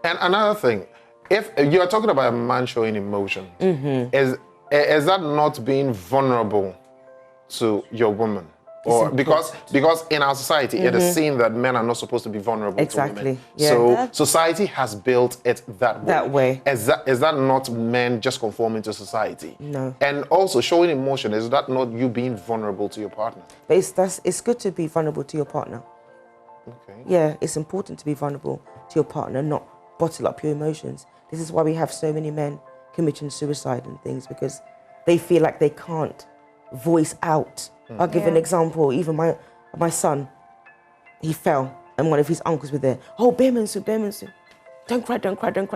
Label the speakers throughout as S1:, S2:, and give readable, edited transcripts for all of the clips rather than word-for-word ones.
S1: And another thing, if you are talking about a man showing emotion, is that not being vulnerable to your woman? Or because in our society it is seen that men are not supposed to be vulnerable to women.
S2: Yeah.
S1: So society has built it that way.
S2: That way.
S1: Is that not men just conforming to society?
S2: No.
S1: And also showing emotion, is that not you being vulnerable to your partner?
S2: But it's good to be vulnerable to your partner.
S1: Okay.
S2: Yeah, it's important to be vulnerable to your partner, not bottle up your emotions. This is why we have so many men committing suicide and things, because they feel like they can't voice out. I'll give an example. Even my son, he fell, and one of his uncles were there. Oh, Bemensu, don't cry,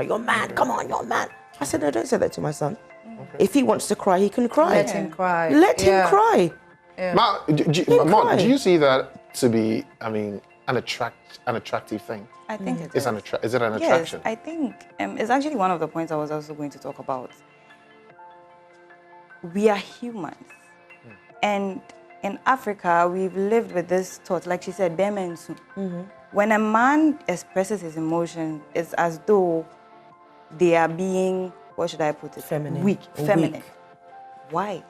S2: you're mad, come on, you're mad. I said, no, don't say that to my son. Okay. If he wants to cry, he can cry.
S3: Let him cry.
S2: Let him cry.
S3: Yeah.
S1: Ma, do you see that to be, I mean, an attractive thing?
S4: I think
S1: Is it an attraction?
S4: Yes, I think it's actually one of the points I was also going to talk about. We are humans. And in Africa, we've lived with this thought, like she said, bemensu. When a man expresses his emotion, it's as though they are being, what should I put it?
S2: Feminine.
S4: Weak. Feminine. Why?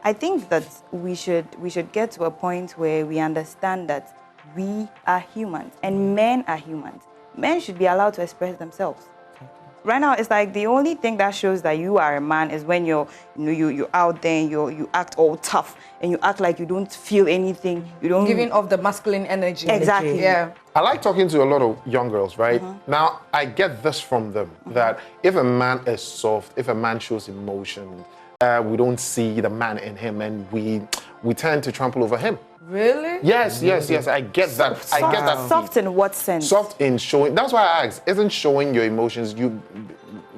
S4: I think that we should get to a point where we understand that we are humans and men are humans. Men should be allowed to express themselves. Right now, it's like the only thing that shows that you are a man is when you're out there and you act all tough and you act like you don't feel anything. You don't
S3: giving off the masculine energy.
S4: Exactly.
S3: Yeah.
S1: I like talking to a lot of young girls, right? Now, I get this from them, that if a man is soft, if a man shows emotion, we don't see the man in him and we tend to trample over him.
S3: Really?
S1: Yes, I get that. I get that.
S4: Soft in what sense?
S1: Soft in showing. That's why I asked. Isn't showing your emotions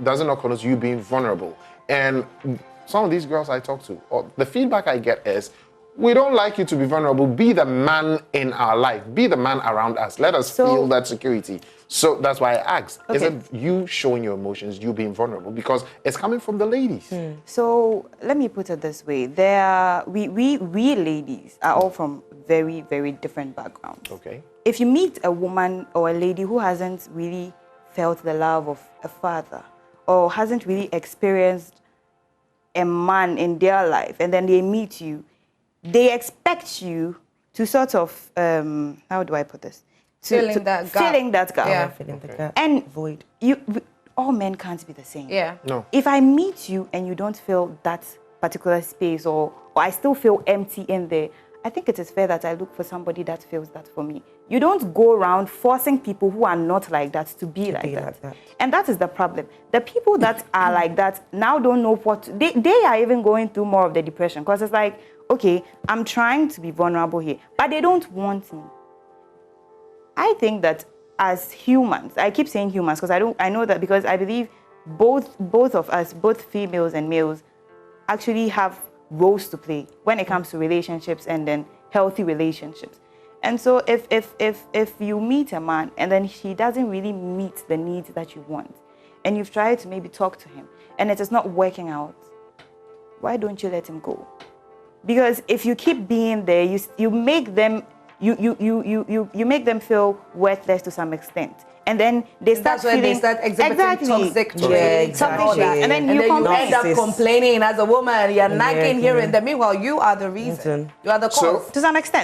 S1: doesn't not connote you being vulnerable? And some of these girls I talk to, the feedback I get is, we don't like you to be vulnerable. Be the man in our life. Be the man around us. Let us feel that security. So that's why I asked.
S4: Okay.
S1: Isn't you showing your emotions, you being vulnerable? Because it's coming from the ladies.
S4: So let me put it this way: we ladies are all from very, very different backgrounds.
S1: Okay.
S4: If you meet a woman or a lady who hasn't really felt the love of a father or hasn't really experienced a man in their life, and then they meet you, they expect you to sort of how do I put this?
S3: Filling that gap.
S4: Filling that gap.
S3: Yeah.
S2: Filling the gap.
S4: And
S2: void.
S4: All men can't be the same.
S3: Yeah.
S1: No.
S4: If I meet you and you don't feel that particular space, or I still feel empty in there, I think it is fair that I look for somebody that feels that for me. You don't go around forcing people who are not like that to be like that. And that is the problem. The people that are like that now don't know what they are even going through more of the depression, because it's like, okay, I'm trying to be vulnerable here, but they don't want me. I think that as humans, I keep saying humans because I know that because I believe both of us, both females and males, actually have roles to play when it comes to relationships and then healthy relationships. And so if you meet a man and then he doesn't really meet the needs that you want, and you've tried to maybe talk to him and it is not working out, why don't you let him go? Because if you keep being there, you make them you make them feel worthless to some extent. And then they start feeling...
S3: they start exhibiting toxic traits and all that.
S4: And then
S3: you
S4: end
S3: up complaining as a woman. You're nagging here and there. Meanwhile, you are the reason. You are the cause.
S4: To some extent.